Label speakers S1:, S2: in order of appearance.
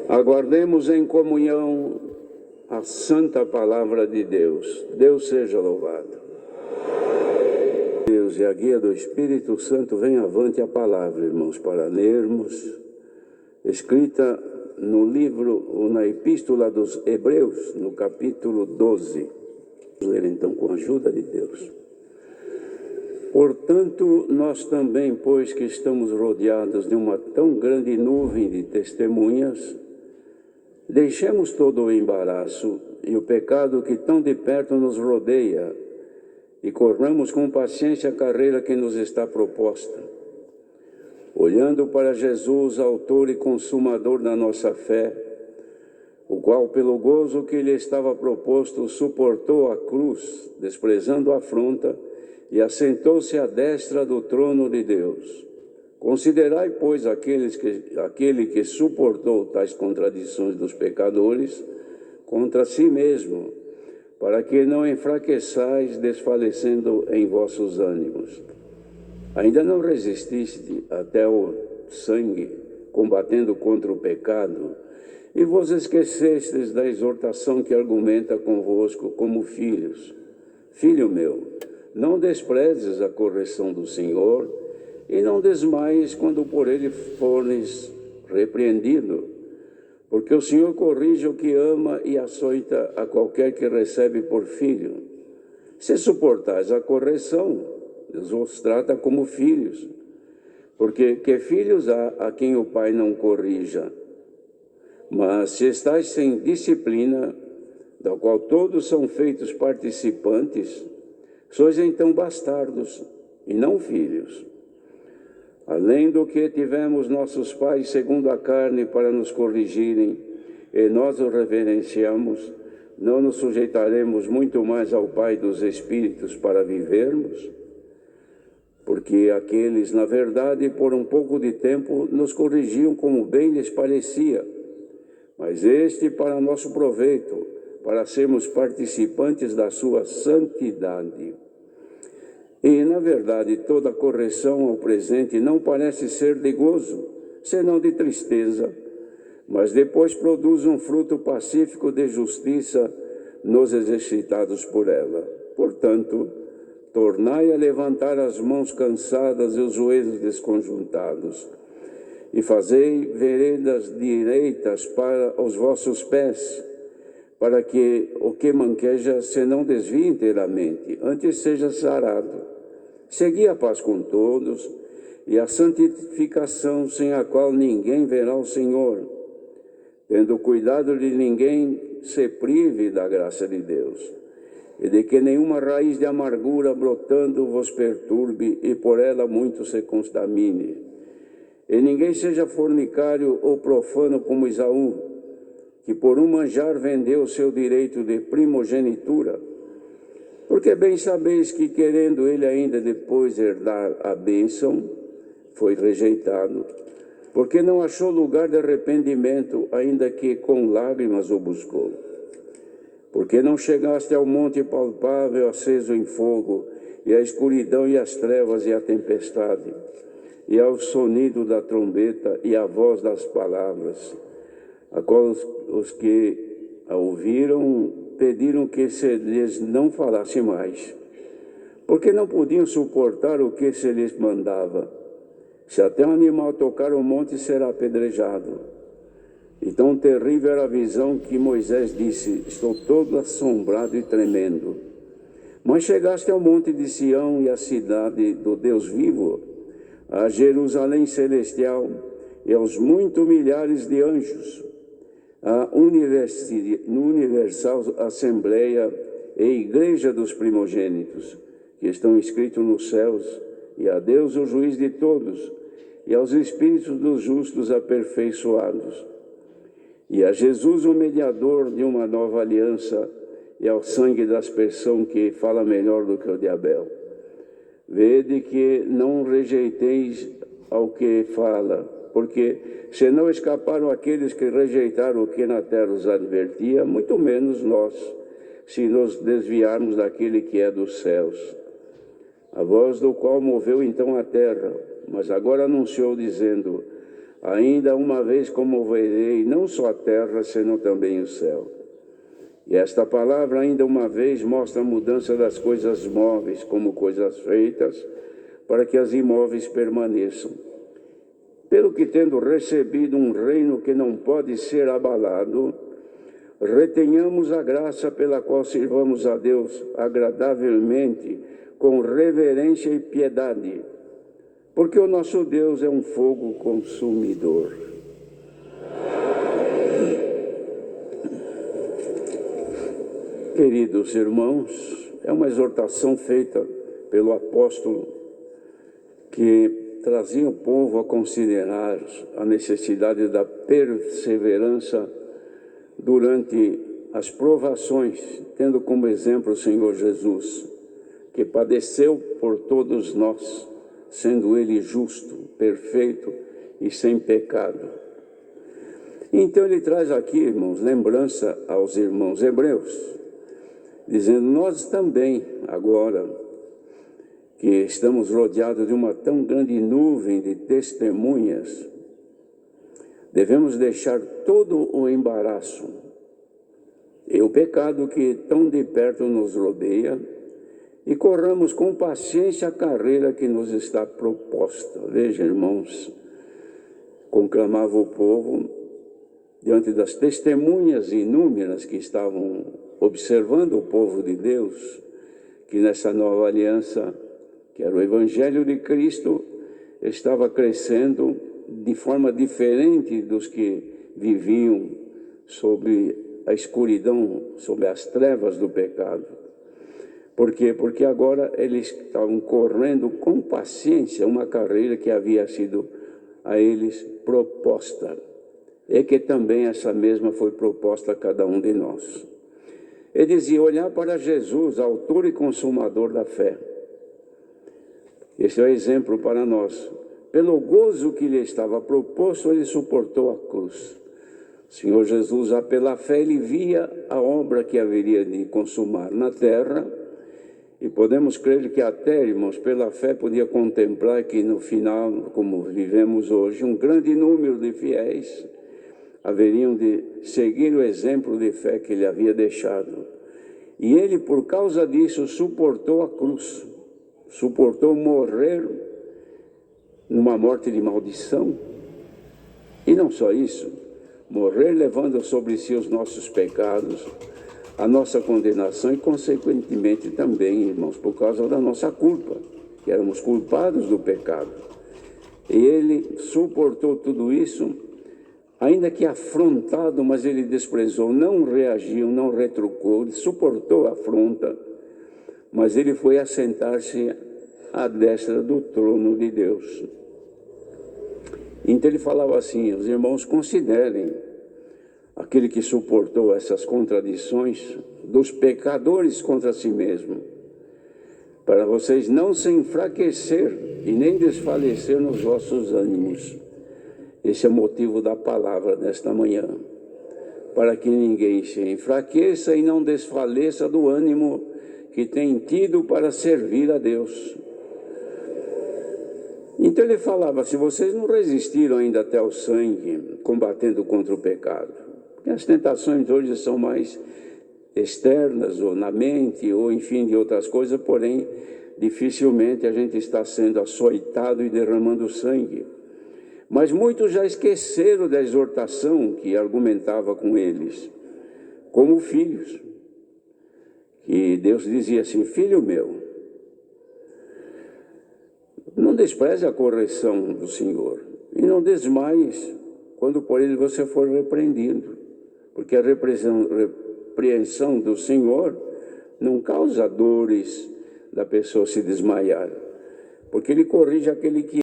S1: Aguardemos em comunhão a santa palavra de Deus. Deus seja louvado. Deus e a guia do Espírito Santo, vem avante a palavra, irmãos, para lermos, escrita no livro, ou na Epístola dos Hebreus, no capítulo 12. Vamos ler então com a ajuda de Deus. Portanto, nós também, pois que estamos rodeados de uma tão grande nuvem de testemunhas, deixemos todo o embaraço e o pecado que tão de perto nos rodeia e corramos com paciência a carreira que nos está proposta, olhando para Jesus, autor e consumador da nossa fé, o qual, pelo gozo que lhe estava proposto, suportou a cruz, desprezando a afronta, e assentou-se à destra do trono de Deus. Considerai, pois, aquele que suportou tais contradições dos pecadores contra si mesmo, para que não enfraqueçais, desfalecendo em vossos ânimos. Ainda não resististe até o sangue, combatendo contra o pecado, e vos esquecestes da exortação que argumenta convosco como filhos. Filho meu, não desprezes a correção do Senhor, e não desmaies quando por ele fores repreendido, porque o Senhor corrige o que ama e açoita a qualquer que recebe por filho. Se suportais a correção, Deus vos trata como filhos, porque que filhos há a quem o Pai não corrija? Mas se estáis sem disciplina, da qual todos são feitos participantes, sois então bastardos e não filhos. Além do que tivemos nossos pais segundo a carne para nos corrigirem, e nós o reverenciamos, não nos sujeitaremos muito mais ao Pai dos Espíritos para vivermos? Porque aqueles, na verdade, por um pouco de tempo, nos corrigiam como bem lhes parecia, mas este para nosso proveito, para sermos participantes da sua santidade. E, na verdade, toda correção ao presente não parece ser de gozo, senão de tristeza, mas depois produz um fruto pacífico de justiça nos exercitados por ela. Portanto, tornai a levantar as mãos cansadas e os joelhos desconjuntados, e fazei veredas direitas para os vossos pés, para que o que manqueja se não desvie inteiramente, antes seja sarado. Segui a paz com todos e a santificação, sem a qual ninguém verá o Senhor, tendo cuidado de ninguém se prive da graça de Deus, e de que nenhuma raiz de amargura brotando vos perturbe, e por ela muito se contamine. E ninguém seja fornicário ou profano como Esaú, que por um manjar vendeu o seu direito de primogenitura. Porque bem sabeis que, querendo ele ainda depois herdar a bênção, foi rejeitado, porque não achou lugar de arrependimento, ainda que com lágrimas o buscou. Porque não chegaste ao monte palpável, aceso em fogo, e à escuridão e às trevas e à tempestade, e ao sonido da trombeta e à voz das palavras, a qual os que a ouviram pediram que se lhes não falasse mais, porque não podiam suportar o que se lhes mandava. Se até um animal tocar o monte, será apedrejado. E tão terrível era a visão que Moisés disse: estou todo assombrado e tremendo. Mas chegaste ao monte de Sião e à cidade do Deus vivo, a Jerusalém celestial e aos muitos milhares de anjos, a universal Assembleia e Igreja dos primogênitos, que estão escritos nos céus, e a Deus, o juiz de todos, e aos espíritos dos justos aperfeiçoados, e a Jesus, o mediador de uma nova aliança, e ao sangue da aspersão que fala melhor do que o de Abel. Vede que não rejeiteis ao que fala, porque se não escaparam aqueles que rejeitaram o que na terra os advertia, muito menos nós, se nos desviarmos daquele que é dos céus. A voz do qual moveu então a terra, mas agora anunciou dizendo: Ainda uma vez comoverei não só a terra, senão também o céu. E esta palavra, ainda uma vez, mostra a mudança das coisas móveis como coisas feitas, para que as imóveis permaneçam. Pelo que, tendo recebido um reino que não pode ser abalado, retenhamos a graça pela qual sirvamos a Deus agradavelmente, com reverência e piedade, porque o nosso Deus é um fogo consumidor. Queridos irmãos, é uma exortação feita pelo apóstolo que trazia o povo a considerar a necessidade da perseverança durante as provações, tendo como exemplo o Senhor Jesus, que padeceu por todos nós, sendo Ele justo, perfeito e sem pecado. Então ele traz aqui, irmãos, lembrança aos irmãos hebreus, dizendo: nós também, agora que estamos rodeados de uma tão grande nuvem de testemunhas, devemos deixar todo o embaraço e o pecado que tão de perto nos rodeia e corramos com paciência a carreira que nos está proposta. Veja, irmãos, conclamava o povo diante das testemunhas inúmeras que estavam observando o povo de Deus, que nessa nova aliança, que era o Evangelho de Cristo, estava crescendo de forma diferente dos que viviam sob a escuridão, sob as trevas do pecado. Por quê? Porque agora eles estavam correndo com paciência uma carreira que havia sido a eles proposta, e que também essa mesma foi proposta a cada um de nós. Ele dizia: olhar para Jesus, autor e consumador da fé. Esse é o exemplo para nós. Pelo gozo que lhe estava proposto, ele suportou a cruz. O Senhor Jesus, já pela fé, ele via a obra que haveria de consumar na terra, e podemos crer que até, irmãos, pela fé podia contemplar que no final, como vivemos hoje, um grande número de fiéis haveriam de seguir o exemplo de fé que ele havia deixado. E ele, por causa disso, suportou a cruz, suportou morrer numa morte de maldição. E não só isso, morrer levando sobre si os nossos pecados, a nossa condenação e, consequentemente, também, irmãos, por causa da nossa culpa, que éramos culpados do pecado. E ele suportou tudo isso, ainda que afrontado, mas ele desprezou, não reagiu, não retrucou, ele suportou a afronta, mas ele foi assentar-se à destra do trono de Deus. Então ele falava assim: os irmãos, considerem aquele que suportou essas contradições dos pecadores contra si mesmo, para vocês não se enfraquecer e nem desfalecer nos vossos ânimos. Esse é o motivo da palavra desta manhã, para que ninguém se enfraqueça e não desfaleça do ânimo que tem tido para servir a Deus. Então ele falava: se vocês não resistiram ainda até o sangue, combatendo contra o pecado, porque as tentações hoje são mais externas, ou na mente, ou enfim, de outras coisas, porém, dificilmente a gente está sendo açoitado e derramando sangue. Mas muitos já esqueceram da exortação que argumentava com eles, como filhos. E Deus dizia assim: filho meu, não despreze a correção do Senhor, e não desmaies quando por ele você for repreendido, porque a repreensão do Senhor não causa dores da pessoa se desmaiar, porque ele corrige aquele que